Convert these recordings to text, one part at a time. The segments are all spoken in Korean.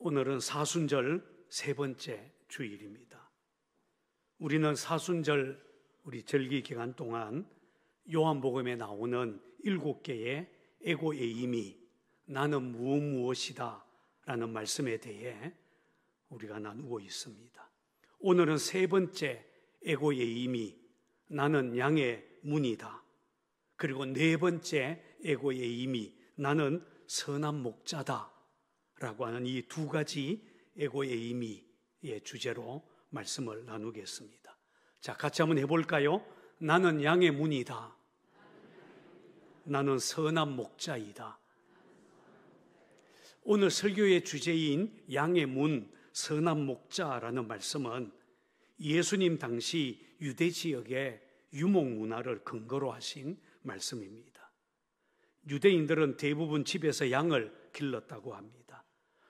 오늘은 사순절 세 번째 주일입니다. 우리는 사순절 우리 절기 기간 동안 요한복음에 나오는 7개의 에고에이미, 나는 무엇이다 라는 말씀에 대해 우리가 나누고 있습니다. 오늘은 세 번째 에고에이미, 나는 양의 문이다. 그리고 네 번째 에고에이미, 나는 선한 목자다 라고 하는 이 두 가지 에고에이미의 주제로 말씀을 나누겠습니다. 자, 같이 한번 해볼까요? 나는 양의 문이다. 나는 선한 목자이다. 오늘 설교의 주제인 양의 문, 선한 목자라는 말씀은 예수님 당시 유대 지역의 유목 문화를 근거로 하신 말씀입니다. 유대인들은 대부분 집에서 양을 길렀다고 합니다.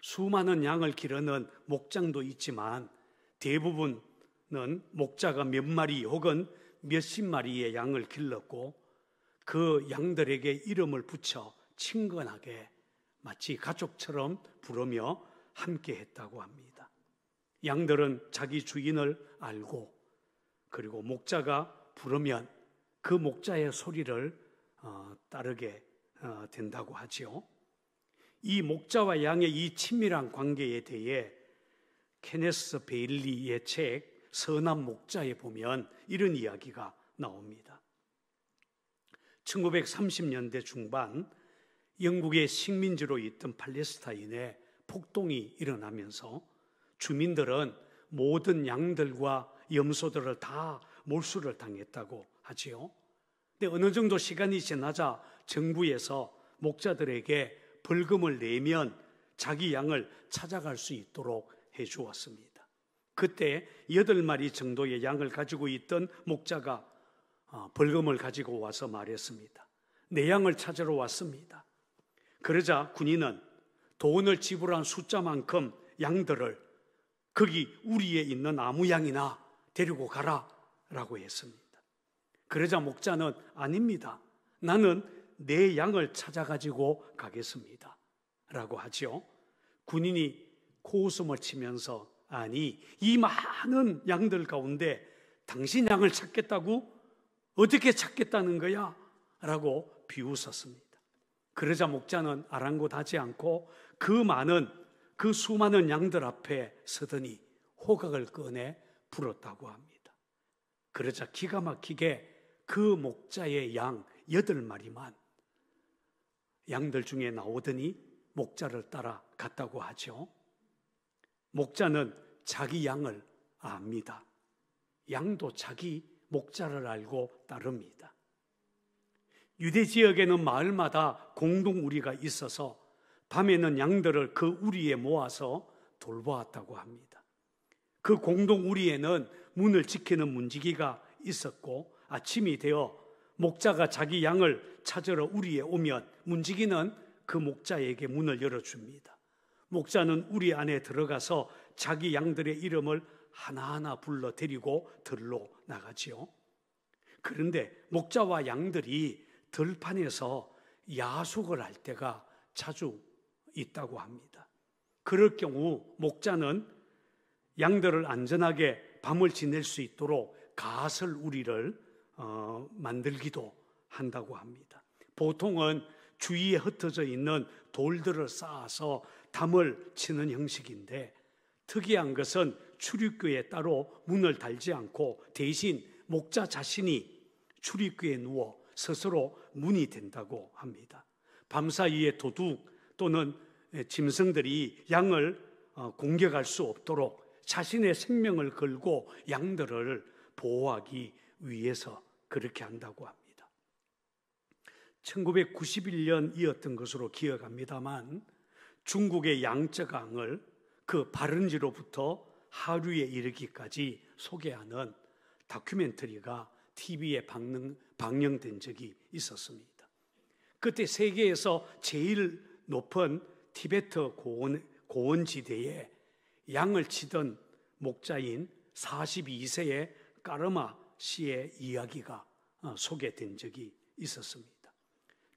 수많은 양을 기르는 목장도 있지만 대부분은 목자가 몇 마리 혹은 몇십 마리의 양을 길렀고 그 양들에게 이름을 붙여 친근하게 마치 가족처럼 부르며 함께 했다고 합니다. 양들은 자기 주인을 알고 그리고 목자가 부르면 그 목자의 소리를 따르게 된다고 하지요. 이 목자와 양의 이 친밀한 관계에 대해 케네스 베일리의 책 선한 목자에 보면 이런 이야기가 나옵니다. 1930년대 중반 영국의 식민지로 있던 팔레스타인에 폭동이 일어나면서 주민들은 모든 양들과 염소들을 다 몰수를 당했다고 하지요. 근데 어느 정도 시간이 지나자 정부에서 목자들에게 벌금을 내면 자기 양을 찾아갈 수 있도록 해주었습니다. 그때 8마리 정도의 양을 가지고 있던 목자가 벌금을 가지고 와서 말했습니다. 내 양을 찾으러 왔습니다. 그러자 군인은 돈을 지불한 숫자만큼 양들을 거기 우리에 있는 아무 양이나 데리고 가라 라고 했습니다. 그러자 목자는 아닙니다. 나는 내 양을 찾아가지고 가겠습니다 라고 하죠. 군인이 코웃음을 치면서 아니 이 많은 양들 가운데 당신 양을 찾겠다고? 어떻게 찾겠다는 거야? 라고 비웃었습니다. 그러자 목자는 아랑곳하지 않고 그 수많은 양들 앞에 서더니 호각을 꺼내 불었다고 합니다. 그러자 기가 막히게 그 목자의 양 8마리만 양들 중에 나오더니 목자를 따라 갔다고 하죠. 목자는 자기 양을 압니다. 양도 자기 목자를 알고 따릅니다. 유대 지역에는 마을마다 공동 우리가 있어서 밤에는 양들을 그 우리에 모아서 돌보았다고 합니다. 그 공동 우리에는 문을 지키는 문지기가 있었고 아침이 되어 목자가 자기 양을 찾으러 우리에 오면 문지기는 그 목자에게 문을 열어줍니다. 목자는 우리 안에 들어가서 자기 양들의 이름을 하나하나 불러 데리고 들로 나가지요. 그런데 목자와 양들이 들판에서 야속을 할 때가 자주 있다고 합니다. 그럴 경우 목자는 양들을 안전하게 밤을 지낼 수 있도록 가설 우리를 만들기도 한다고 합니다. 보통은 주위에 흩어져 있는 돌들을 쌓아서 담을 치는 형식인데 특이한 것은 출입구에 따로 문을 달지 않고 대신 목자 자신이 출입구에 누워 스스로 문이 된다고 합니다. 밤사이에 도둑 또는 짐승들이 양을 공격할 수 없도록 자신의 생명을 걸고 양들을 보호하기 위해서 그렇게 한다고 합니다. 1991년이었던 것으로 기억합니다만 중국의 양쯔강을 그 발원지로부터 하류에 이르기까지 소개하는 다큐멘터리가 TV에 방영된 적이 있었습니다. 그때 세계에서 제일 높은 티베트 고원지대에 양을 치던 목자인 42세의 까르마 씨의 이야기가 소개된 적이 있었습니다.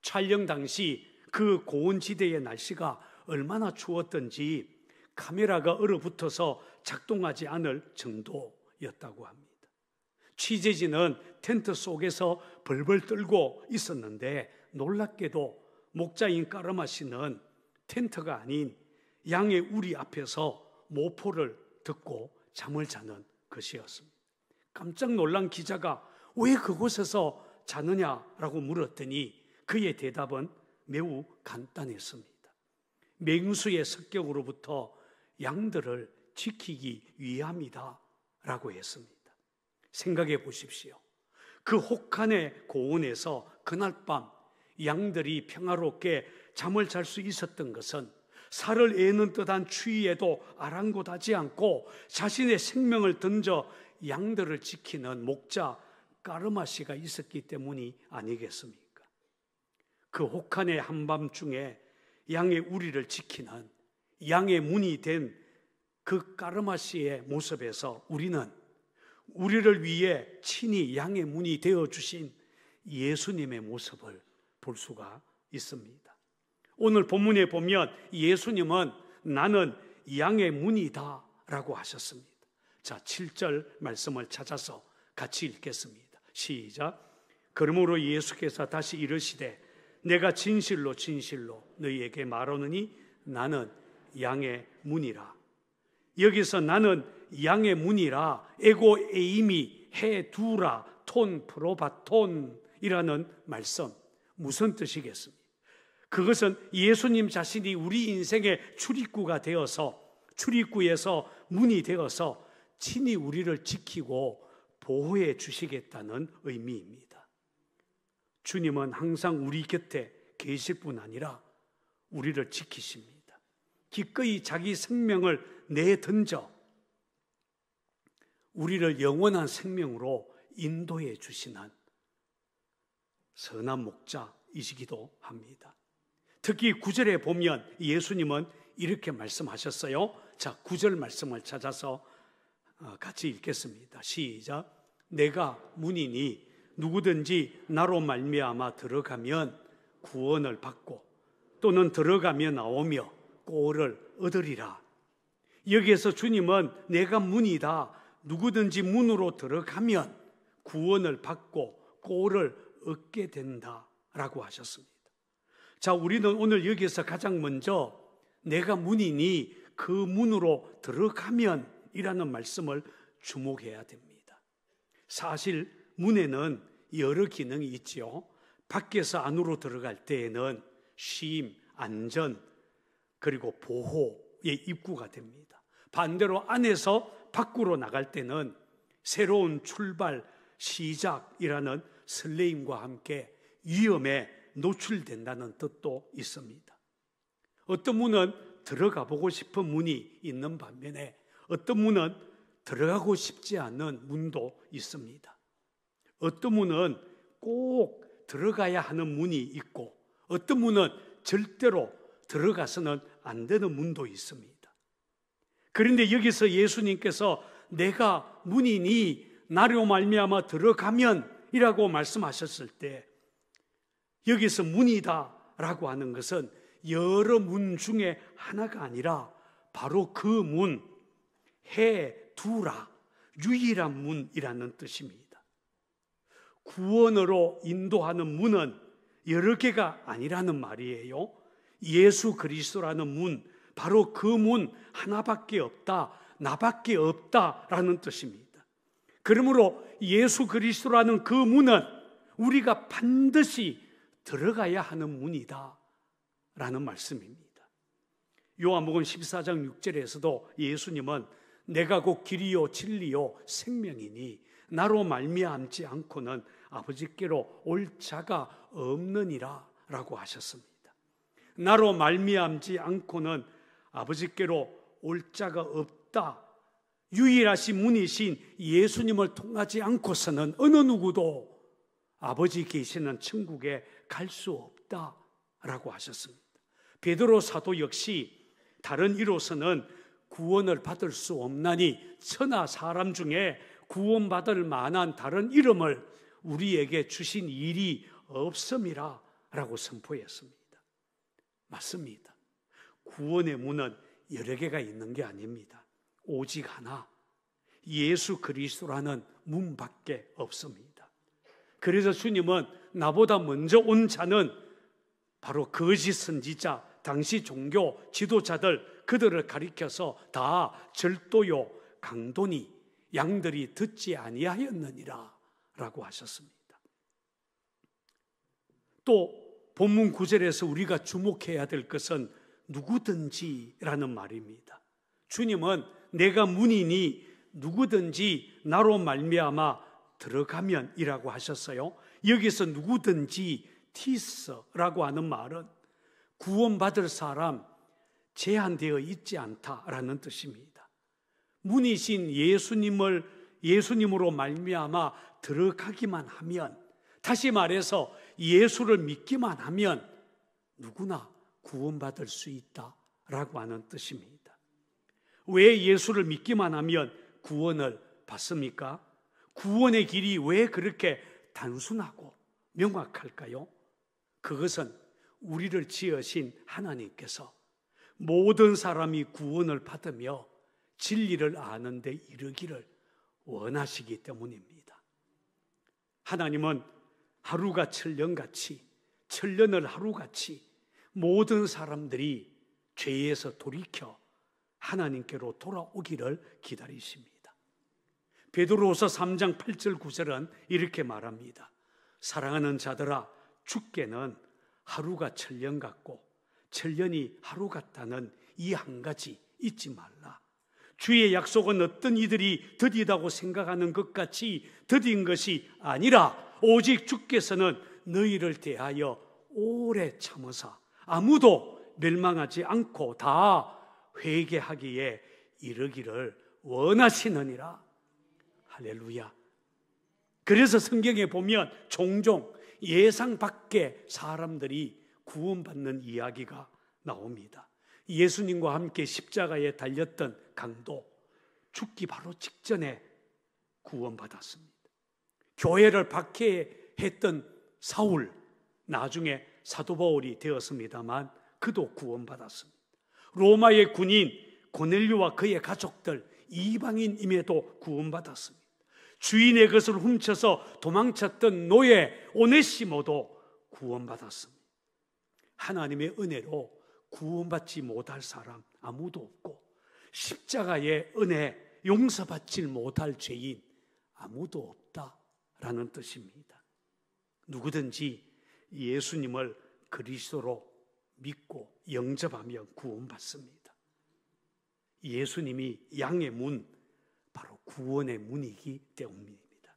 촬영 당시 그 고온지대의 날씨가 얼마나 추웠던지 카메라가 얼어붙어서 작동하지 않을 정도였다고 합니다. 취재진은 텐트 속에서 벌벌 떨고 있었는데 놀랍게도 목자인 까르마 씨는 텐트가 아닌 양의 우리 앞에서 모포를 듣고 잠을 자는 것이었습니다. 깜짝 놀란 기자가 왜 그곳에서 자느냐라고 물었더니 그의 대답은 매우 간단했습니다. 맹수의 습격으로부터 양들을 지키기 위함이다 라고 했습니다. 생각해 보십시오. 그 혹한의 고원에서 그날 밤 양들이 평화롭게 잠을 잘 수 있었던 것은 살을 에는 듯한 추위에도 아랑곳하지 않고 자신의 생명을 던져 양들을 지키는 목자 까르마 씨가 있었기 때문이 아니겠습니까? 그 혹한의 한밤중에 양의 우리를 지키는 양의 문이 된 그 까르마 씨의 모습에서 우리는 우리를 위해 친히 양의 문이 되어주신 예수님의 모습을 볼 수가 있습니다. 오늘 본문에 보면 예수님은 나는 양의 문이다 라고 하셨습니다. 자, 7절 말씀을 찾아서 같이 읽겠습니다. 시작. 그러므로 예수께서 다시 이르시되 내가 진실로 진실로 너희에게 말하노니 나는 양의 문이라. 여기서 나는 양의 문이라 에고 에이미 헤두라 톤 프로바톤이라는 말씀 무슨 뜻이겠습니까? 그것은 예수님 자신이 우리 인생의 출입구가 되어서 출입구에서 문이 되어서 친히 우리를 지키고 보호해 주시겠다는 의미입니다. 주님은 항상 우리 곁에 계실 뿐 아니라 우리를 지키십니다. 기꺼이 자기 생명을 내던져 우리를 영원한 생명으로 인도해 주시는 선한 목자이시기도 합니다. 특히 9절에 보면 예수님은 이렇게 말씀하셨어요. 자, 9절 말씀을 찾아서 같이 읽겠습니다. 시작. 내가 문이니 누구든지 나로 말미암아 들어가면 구원을 받고 또는 들어가며 나오며 꼴을 얻으리라. 여기에서 주님은 내가 문이다. 누구든지 문으로 들어가면 구원을 받고 꼴을 얻게 된다라고 하셨습니다. 자, 우리는 오늘 여기에서 가장 먼저 내가 문이니 그 문으로 들어가면 이라는 말씀을 주목해야 됩니다. 사실 문에는 여러 기능이 있죠. 밖에서 안으로 들어갈 때에는 쉼, 안전, 그리고 보호의 입구가 됩니다. 반대로 안에서 밖으로 나갈 때는 새로운 출발, 시작이라는 설레임과 함께 위험에 노출된다는 뜻도 있습니다. 어떤 문은 들어가 보고 싶은 문이 있는 반면에 어떤 문은 들어가고 싶지 않은 문도 있습니다. 어떤 문은 꼭 들어가야 하는 문이 있고 어떤 문은 절대로 들어가서는 안 되는 문도 있습니다. 그런데 여기서 예수님께서 내가 문이니 나로 말미암아 들어가면 이라고 말씀하셨을 때 여기서 문이다 라고 하는 것은 여러 문 중에 하나가 아니라 바로 그 문, 헤두라, 유일한 문이라는 뜻입니다. 구원으로 인도하는 문은 여러 개가 아니라는 말이에요. 예수 그리스도라는 문, 바로 그 문 하나밖에 없다, 나밖에 없다라는 뜻입니다. 그러므로 예수 그리스도라는 그 문은 우리가 반드시 들어가야 하는 문이다 라는 말씀입니다. 요한복음 14장 6절에서도 예수님은 내가 곧 길이요 진리요 생명이니 나로 말미암지 않고는 아버지께로 올 자가 없느니라 라고 하셨습니다. 나로 말미암지 않고는 아버지께로 올 자가 없다. 유일하신 문이신 예수님을 통하지 않고서는 어느 누구도 아버지 계시는 천국에 갈 수 없다라고 하셨습니다. 베드로 사도 역시 다른 이로서는 구원을 받을 수 없나니 천하 사람 중에 구원받을 만한 다른 이름을 우리에게 주신 일이 없음이라 라고 선포했습니다. 맞습니다. 구원의 문은 여러 개가 있는 게 아닙니다. 오직 하나, 예수 그리스도라는 문밖에 없습니다. 그래서 주님은 나보다 먼저 온 자는 바로 거짓 선지자, 당시 종교 지도자들, 그들을 가리켜서 다 절도요 강도니 양들이 듣지 아니하였느니라 라고 하셨습니다. 또 본문 9절에서 우리가 주목해야 될 것은 누구든지라는 말입니다. 주님은 내가 문이니 누구든지 나로 말미암아 들어가면이라고 하셨어요. 여기서 누구든지 티스라고 하는 말은 구원받을 사람 제한되어 있지 않다라는 뜻입니다. 문이신 예수님으로 말미암아 들어가기만 하면, 다시 말해서 예수를 믿기만 하면 누구나 구원받을 수 있다라고 하는 뜻입니다. 왜 예수를 믿기만 하면 구원을 받습니까? 구원의 길이 왜 그렇게 단순하고 명확할까요? 그것은 우리를 지으신 하나님께서 모든 사람이 구원을 받으며 진리를 아는 데 이르기를 원하시기 때문입니다. 하나님은 하루가 천년같이, 천년을 하루같이 모든 사람들이 죄에서 돌이켜 하나님께로 돌아오기를 기다리십니다. 베드로후서 3장 8절 9절은 이렇게 말합니다. 사랑하는 자들아, 주께는 하루가 천년 같고 천년이 하루 같다는 이 한 가지 잊지 말라. 주의 약속은 어떤 이들이 더디다고 생각하는 것 같이 더딘 것이 아니라 오직 주께서는 너희를 대하여 오래 참으사 아무도 멸망하지 않고 다 회개하기에 이르기를 원하시느니라. 할렐루야. 그래서 성경에 보면 종종 예상 밖의 사람들이 구원받는 이야기가 나옵니다. 예수님과 함께 십자가에 달렸던 강도, 죽기 바로 직전에 구원받았습니다. 교회를 박해했던 사울, 나중에 사도 바울이 되었습니다만 그도 구원받았습니다. 로마의 군인 고넬료와 그의 가족들, 이방인임에도 구원받았습니다. 주인의 것을 훔쳐서 도망쳤던 노예 오네시모도 구원받았습니다. 하나님의 은혜로 구원받지 못할 사람 아무도 없고 십자가의 은혜 용서받지 못할 죄인 아무도 없다라는 뜻입니다. 누구든지 예수님을 그리스도로 믿고 영접하면 구원받습니다. 예수님이 양의 문, 바로 구원의 문이기 때문입니다.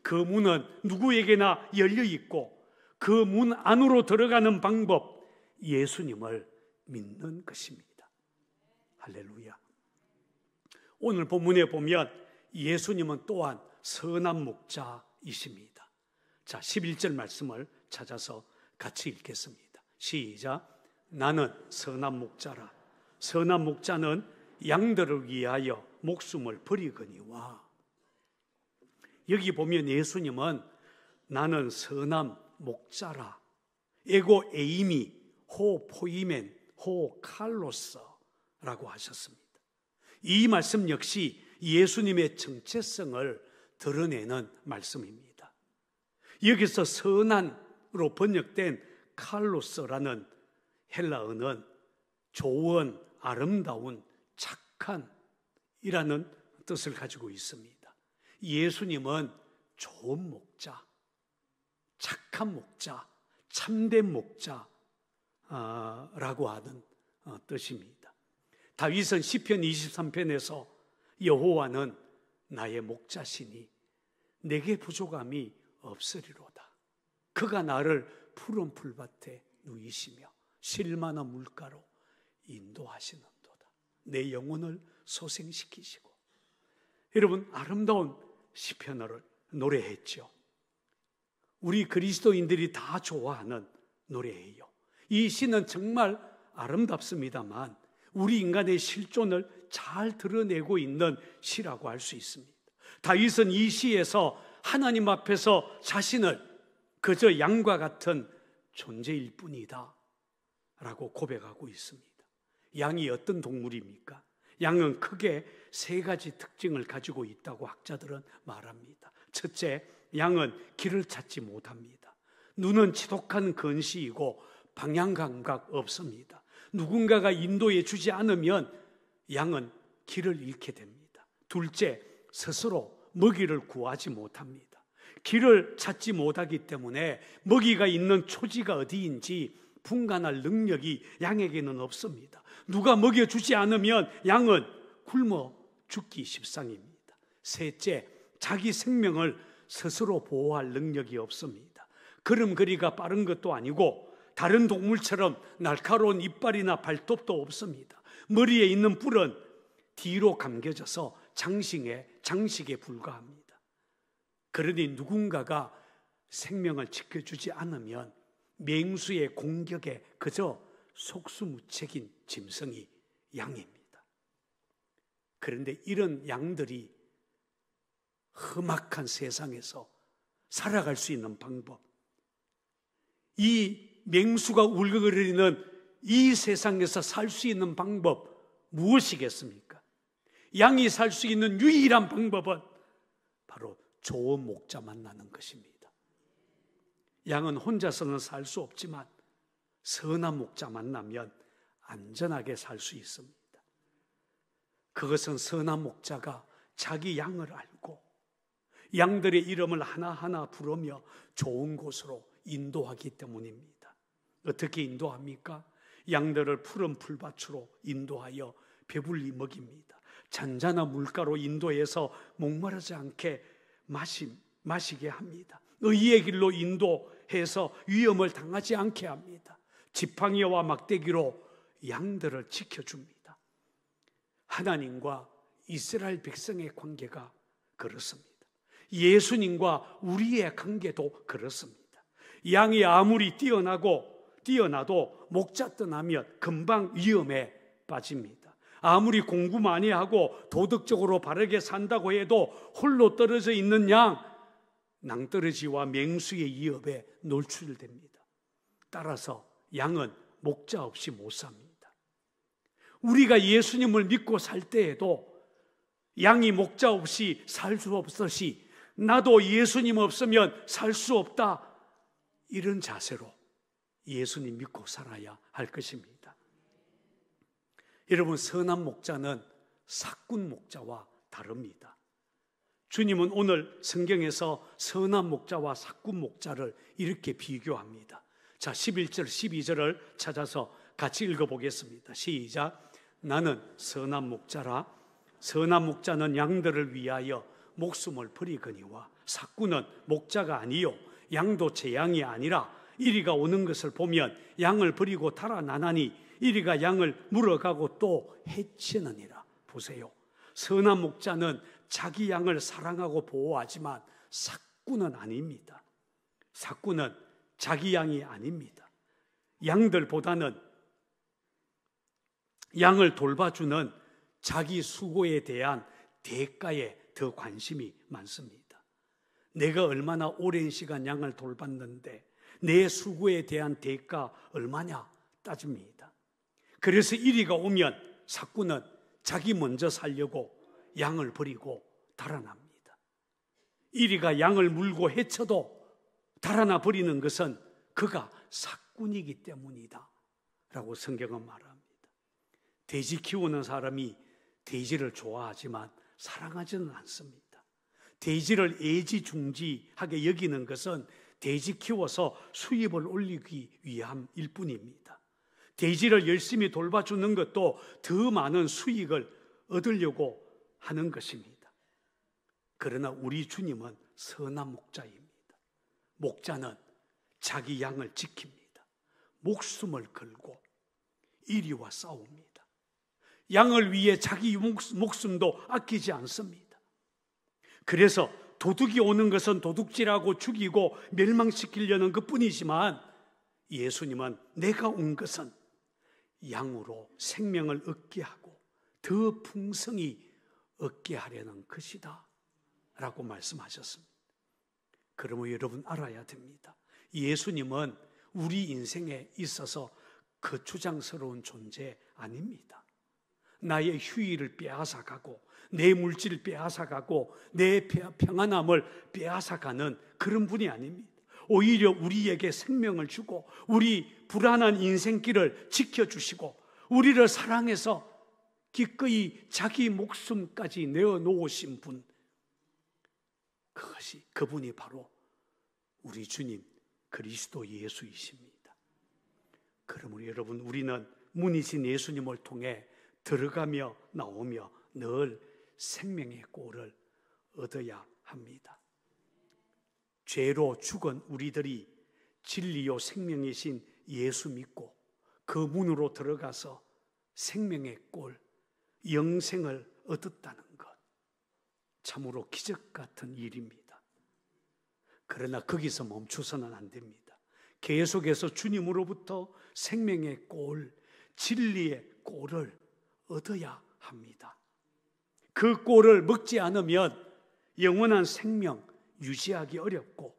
그 문은 누구에게나 열려 있고 그 문 안으로 들어가는 방법, 예수님을 믿는 것입니다. 할렐루야. 오늘 본문에 보면 예수님은 또한 선한 목자이십니다. 자, 11절 말씀을 찾아서 같이 읽겠습니다. 시작. 나는 선한 목자라. 선한 목자는 양들을 위하여 목숨을 버리거니와. 여기 보면 예수님은 나는 선한 목자라, 에고 에이미 호 포이멘 호 칼로스라고 하셨습니다. 이 말씀 역시 예수님의 정체성을 드러내는 말씀입니다. 여기서 선한으로 번역된 칼로스라는 헬라어는 좋은, 아름다운, 착한 이라는 뜻을 가지고 있습니다. 예수님은 좋은 목자, 착한 목자, 참된 목자라고 하는 뜻입니다. 다윗은 시편 23편에서 여호와는 나의 목자시니 내게 부족함이 없으리로다. 그가 나를 푸른 풀밭에 누이시며 쉴만한 물가로 인도하시는도다. 내 영혼을 소생시키시고. 여러분, 아름다운 시편을 노래했죠. 우리 그리스도인들이 다 좋아하는 노래예요. 이 시는 정말 아름답습니다만 우리 인간의 실존을 잘 드러내고 있는 시라고 할 수 있습니다. 다윗은 이 시에서 하나님 앞에서 자신을 그저 양과 같은 존재일 뿐이다 라고 고백하고 있습니다. 양이 어떤 동물입니까? 양은 크게 세 가지 특징을 가지고 있다고 학자들은 말합니다. 첫째, 양은 길을 찾지 못합니다. 눈은 지독한 건시이고 방향 감각 없습니다. 누군가가 인도해 주지 않으면 양은 길을 잃게 됩니다. 둘째, 스스로 먹이를 구하지 못합니다. 길을 찾지 못하기 때문에 먹이가 있는 초지가 어디인지 분간할 능력이 양에게는 없습니다. 누가 먹여주지 않으면 양은 굶어 죽기 십상입니다. 셋째, 자기 생명을 스스로 보호할 능력이 없습니다. 걸음걸이가 빠른 것도 아니고 다른 동물처럼 날카로운 이빨이나 발톱도 없습니다. 머리에 있는 뿔은 뒤로 감겨져서 장식에 불과합니다. 그러니 누군가가 생명을 지켜주지 않으면 맹수의 공격에 그저 속수무책인 짐승이 양입니다. 그런데 이런 양들이 험악한 세상에서 살아갈 수 있는 방법, 이 맹수가 울거리는 이 세상에서 살 수 있는 방법 무엇이겠습니까? 양이 살 수 있는 유일한 방법은 바로 좋은 목자 만나는 것입니다. 양은 혼자서는 살 수 없지만 선한 목자 만나면 안전하게 살 수 있습니다. 그것은 선한 목자가 자기 양을 알고 양들의 이름을 하나하나 부르며 좋은 곳으로 인도하기 때문입니다. 어떻게 인도합니까? 양들을 푸른 풀밭으로 인도하여 배불리 먹입니다. 잔잔한 물가로 인도해서 목마르지 않게 마시게 합니다. 의의 길로 인도해서 위험을 당하지 않게 합니다. 지팡이와 막대기로 양들을 지켜줍니다. 하나님과 이스라엘 백성의 관계가 그렇습니다. 예수님과 우리의 관계도 그렇습니다. 양이 아무리 뛰어나도 목자 떠나면 금방 위험에 빠집니다. 아무리 공부 많이 하고 도덕적으로 바르게 산다고 해도 홀로 떨어져 있는 양, 낭떠러지와 맹수의 위협에 노출됩니다. 따라서 양은 목자 없이 못 삽니다. 우리가 예수님을 믿고 살 때에도 양이 목자 없이 살 수 없듯이 나도 예수님 없으면 살 수 없다, 이런 자세로 예수님 믿고 살아야 할 것입니다. 여러분, 선한 목자는 사꾼 목자와 다릅니다. 주님은 오늘 성경에서 선한 목자와 사꾼 목자를 이렇게 비교합니다. 자, 11절, 12절을 찾아서 같이 읽어보겠습니다. 시작. 나는 선한 목자라. 선한 목자는 양들을 위하여 목숨을 버리거니와 사꾼은 목자가 아니요 양도 제 양이 아니라 이리가 오는 것을 보면 양을 버리고 달아나나니 이리가 양을 물어가고 또 해치느니라. 보세요. 선한 목자는 자기 양을 사랑하고 보호하지만 사꾼은 아닙니다. 사꾼은 자기 양이 아닙니다. 양들보다는 양을 돌봐주는 자기 수고에 대한 대가에 더 관심이 많습니다. 내가 얼마나 오랜 시간 양을 돌봤는데 내 수고에 대한 대가 얼마냐 따집니다. 그래서 이리가 오면 사꾼은 자기 먼저 살려고 양을 버리고 달아납니다. 이리가 양을 물고 해쳐도 달아나 버리는 것은 그가 사꾼이기 때문이다 라고 성경은 말합니다. 돼지 키우는 사람이 돼지를 좋아하지만 사랑하지는 않습니다. 돼지를 애지중지하게 여기는 것은 돼지 키워서 수입을 올리기 위함일 뿐입니다. 돼지를 열심히 돌봐주는 것도 더 많은 수익을 얻으려고 하는 것입니다. 그러나 우리 주님은 선한 목자입니다. 목자는 자기 양을 지킵니다. 목숨을 걸고 이리와 싸웁니다. 양을 위해 자기 목숨도 아끼지 않습니다. 그래서 도둑이 오는 것은 도둑질하고 죽이고 멸망시키려는 것뿐이지만 예수님은 내가 온 것은 양으로 생명을 얻게 하고 더 풍성히 얻게 하려는 것이다 라고 말씀하셨습니다. 그러므로 여러분 알아야 됩니다. 예수님은 우리 인생에 있어서 거추장스러운 존재 아닙니다. 나의 휴일을 빼앗아가고 내 물질을 빼앗아가고 내 평안함을 빼앗아가는 그런 분이 아닙니다. 오히려 우리에게 생명을 주고 우리 불안한 인생길을 지켜주시고 우리를 사랑해서 기꺼이 자기 목숨까지 내어놓으신 분, 그분이 바로 우리 주님 그리스도 예수이십니다. 그러므로 여러분, 우리는 문이신 예수님을 통해 들어가며 나오며 늘 생명의 꼴을 얻어야 합니다. 죄로 죽은 우리들이 진리요 생명이신 예수 믿고 그 문으로 들어가서 생명의 꼴, 영생을 얻었다는 것, 참으로 기적 같은 일입니다. 그러나 거기서 멈춰서는 안 됩니다. 계속해서 주님으로부터 생명의 꼴, 진리의 꼴을 얻어야 합니다. 그 꼴을 먹지 않으면 영원한 생명 유지하기 어렵고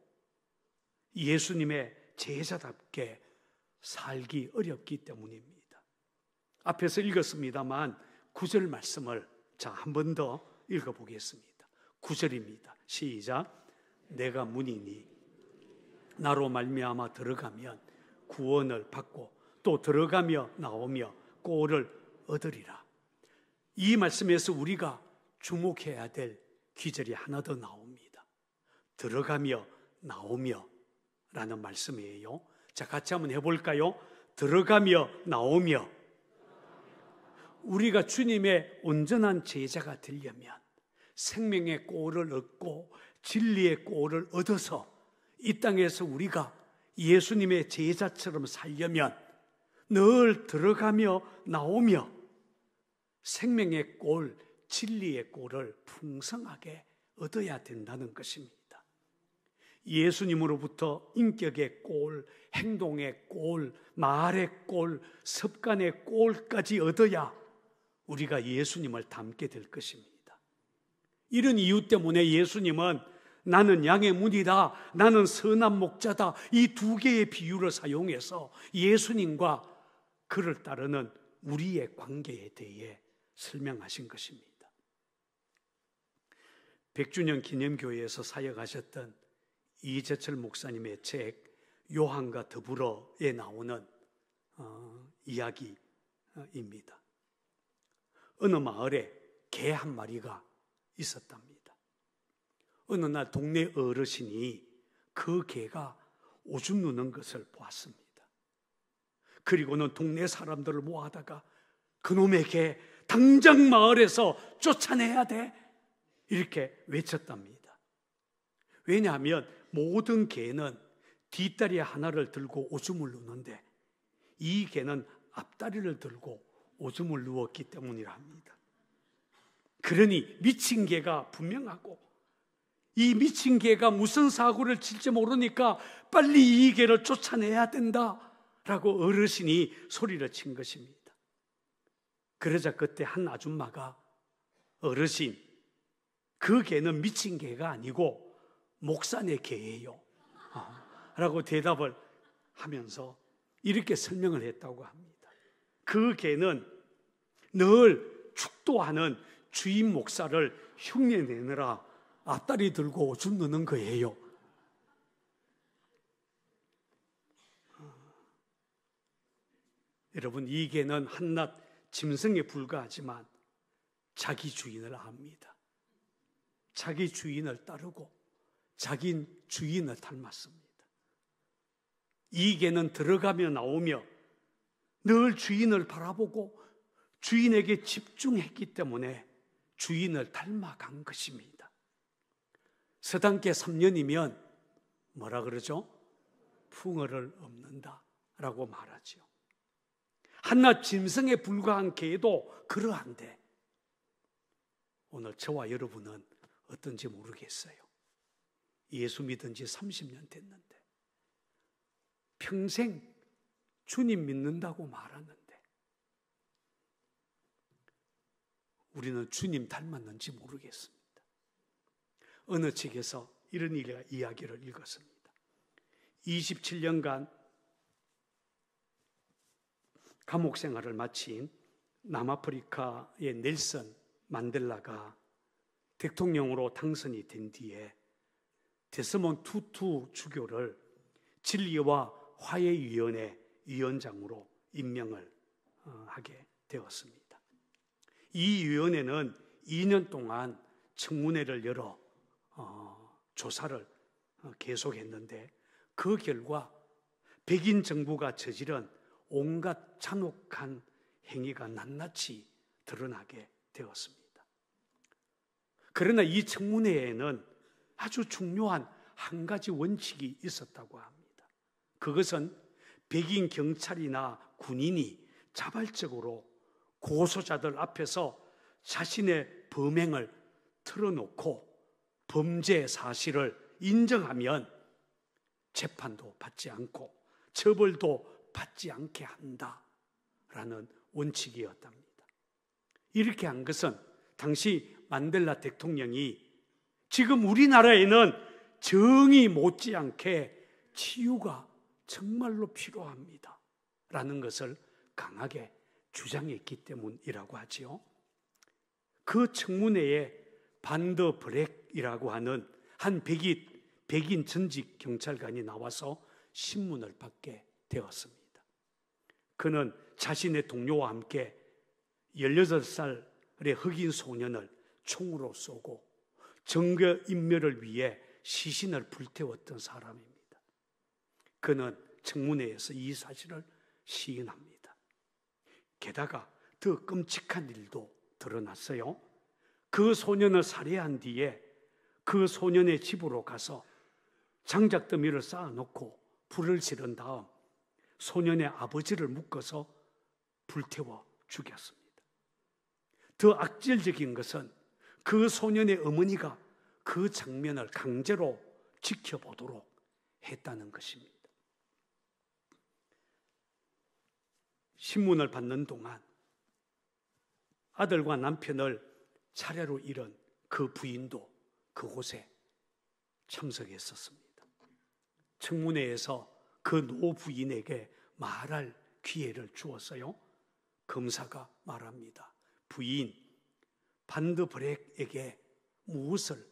예수님의 제자답게 살기 어렵기 때문입니다. 앞에서 읽었습니다만 9절 말씀을 한 번 더 읽어보겠습니다. 9절입니다. 시작. 내가 문이니 나로 말미암아 들어가면 구원을 받고 또 들어가며 나오며 꼴을 얻으리라. 이 말씀에서 우리가 주목해야 될 기절이 하나 더 나옵니다. 들어가며 나오며 라는 말씀이에요. 자, 같이 한번 해볼까요? 들어가며 나오며. 우리가 주님의 온전한 제자가 되려면 생명의 꼴을 얻고 진리의 꼴을 얻어서 이 땅에서 우리가 예수님의 제자처럼 살려면 늘 들어가며 나오며 생명의 꼴, 진리의 꼴을 풍성하게 얻어야 된다는 것입니다. 예수님으로부터 인격의 꼴, 행동의 꼴, 말의 꼴, 습관의 꼴까지 얻어야 우리가 예수님을 닮게 될 것입니다. 이런 이유 때문에 예수님은 나는 양의 문이다, 나는 선한 목자다, 이 두 개의 비유를 사용해서 예수님과 그를 따르는 우리의 관계에 대해 설명하신 것입니다. 100주년 기념교회에서 사역하셨던 이재철 목사님의 책 요한과 더불어에 나오는 이야기입니다. 어느 마을에 개 한 마리가 있었답니다. 어느 날 동네 어르신이 그 개가 오줌 누는 것을 보았습니다. 그리고는 동네 사람들을 모아다가 그놈의 개 당장 마을에서 쫓아내야 돼, 이렇게 외쳤답니다. 왜냐하면 모든 개는 뒷다리 하나를 들고 오줌을 누는데 이 개는 앞다리를 들고 오줌을 누웠기 때문이라 합니다. 그러니 미친 개가 분명하고 이 미친 개가 무슨 사고를 칠지 모르니까 빨리 이 개를 쫓아내야 된다라고 어르신이 소리를 친 것입니다. 그러자 그때 한 아줌마가 어르신, 그 개는 미친 개가 아니고 목사네 개예요 라고 대답을 하면서 이렇게 설명을 했다고 합니다. 그 개는 늘 축도하는 주임 목사를 흉내내느라 앞다리 들고 오줌 누는 거예요. 여러분, 이 개는 한낱 짐승에 불과하지만 자기 주인을 압니다. 자기 주인을 따르고 자기 주인을 닮았습니다. 이 개는 들어가며 나오며 늘 주인을 바라보고 주인에게 집중했기 때문에 주인을 닮아간 것입니다. 서당계 3년이면 뭐라 그러죠? 풍어를 엎는다라고 말하죠. 한낱 짐승에 불과한 개도 그러한데 오늘 저와 여러분은 어떤지 모르겠어요. 예수 믿은 지 30년 됐는데 평생 주님 믿는다고 말하는데 우리는 주님 닮았는지 모르겠습니다. 어느 책에서 이런 이야기를 읽었습니다. 27년간 감옥 생활을 마친 남아프리카의 넬슨 만델라가 대통령으로 당선이 된 뒤에 데스몬드 투투 주교를 진리와 화해위원회 위원장으로 임명을 하게 되었습니다. 이 위원회는 2년 동안 청문회를 열어 조사를 계속했는데 그 결과 백인 정부가 저지른 온갖 잔혹한 행위가 낱낱이 드러나게 되었습니다. 그러나 이 청문회에는 아주 중요한 한 가지 원칙이 있었다고 합니다. 그것은 백인 경찰이나 군인이 자발적으로 고소자들 앞에서 자신의 범행을 털어놓고 범죄 사실을 인정하면 재판도 받지 않고 처벌도 받지 않게 한다라는 원칙이었답니다. 이렇게 한 것은 당시 만델라 대통령이 지금 우리나라에는 정의 못지않게 치유가 정말로 필요합니다 라는 것을 강하게 주장했기 때문이라고 하지요. 그 청문회에 반더 브렉이라고 하는 한 백인 전직 경찰관이 나와서 신문을 받게 되었습니다. 그는 자신의 동료와 함께 18살의 흑인 소년을 총으로 쏘고 증거인멸을 위해 시신을 불태웠던 사람입니다. 그는 청문회에서 이 사실을 시인합니다. 게다가 더 끔찍한 일도 드러났어요. 그 소년을 살해한 뒤에 그 소년의 집으로 가서 장작더미를 쌓아놓고 불을 지른 다음 소년의 아버지를 묶어서 불태워 죽였습니다. 더 악질적인 것은 그 소년의 어머니가 그 장면을 강제로 지켜보도록 했다는 것입니다. 신문을 받는 동안 아들과 남편을 차례로 잃은 그 부인도 그곳에 참석했었습니다. 청문회에서 그 노부인에게 말할 기회를 주었어요. 검사가 말합니다. 부인, 반더 브렉에게 무엇을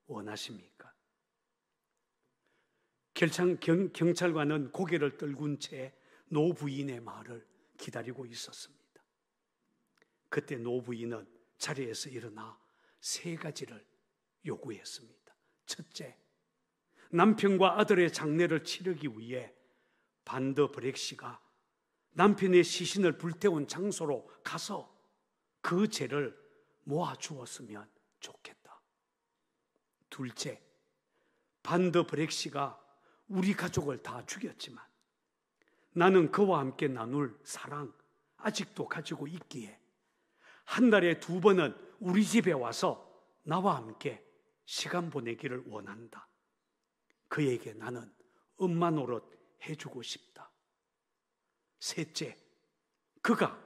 원하십니까? 경찰관은 고개를 떨군 채 노부인의 말을 기다리고 있었습니다. 그때 노부인은 자리에서 일어나 3가지를 요구했습니다. 첫째, 남편과 아들의 장례를 치르기 위해 반더 브렉 씨가 남편의 시신을 불태운 장소로 가서 그 죄를 모아주었으면 좋겠다. 둘째, 반더 브렉 씨가 우리 가족을 다 죽였지만 나는 그와 함께 나눌 사랑 아직도 가지고 있기에 한 달에 2번은 우리 집에 와서 나와 함께 시간 보내기를 원한다. 그에게 나는 엄마 노릇 해주고 싶다. 셋째, 그가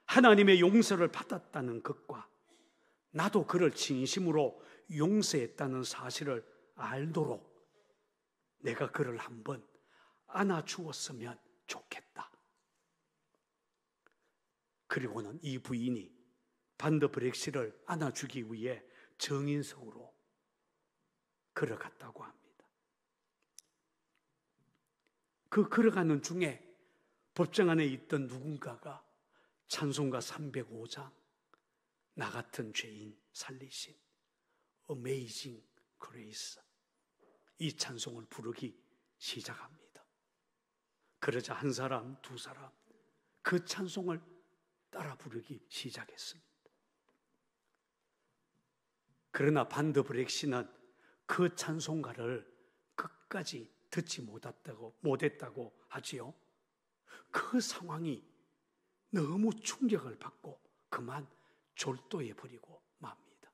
하나님의 용서를 받았다는 것과 나도 그를 진심으로 용서했다는 사실을 알도록 내가 그를 한번 안아주었으면 좋겠다. 그리고는 이 부인이 반더 브렉 씨를 안아주기 위해 정인석으로 걸어갔다고 합니다. 그 걸어가는 중에 법정 안에 있던 누군가가 찬송가 305장 나 같은 죄인 살리신 Amazing Grace 이 찬송을 부르기 시작합니다. 그러자 한 사람, 2사람 그 찬송을 따라 부르기 시작했습니다. 그러나 반더 브렉 씨는 그 찬송가를 끝까지 듣지 못했다고 하지요. 그 상황이 너무 충격을 받고 그만 졸도해버리고 맙니다.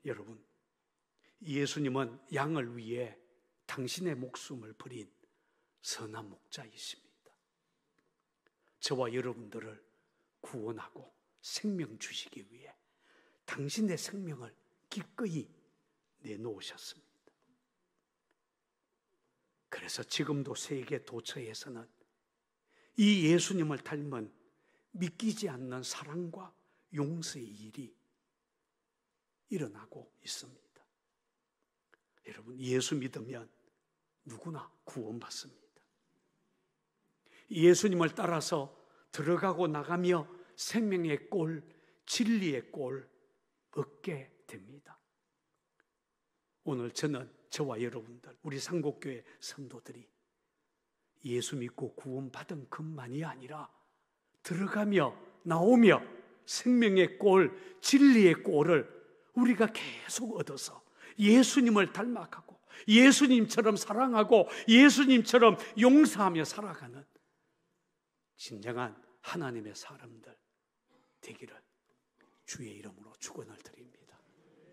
여러분, 예수님은 양을 위해 당신의 목숨을 버린 선한 목자이십니다. 저와 여러분들을 구원하고 생명 주시기 위해 당신의 생명을 기꺼이 내놓으셨습니다. 그래서 지금도 세계 도처에서는 이 예수님을 닮은 믿기지 않는 사랑과 용서의 일이 일어나고 있습니다. 여러분, 예수 믿으면 누구나 구원받습니다. 예수님을 따라서 들어가고 나가며 생명의 꼴, 진리의 꼴 얻게 됩니다. 오늘 저는 저와 여러분들, 우리 상곡교회 성도들이 예수 믿고 구원받은 것만이 아니라 들어가며 나오며 생명의 꼴, 진리의 꼴을 우리가 계속 얻어서 예수님을 닮아가고 예수님처럼 사랑하고 예수님처럼 용서하며 살아가는 진정한 하나님의 사람들 되기를 주의 이름으로 축원을 드립니다.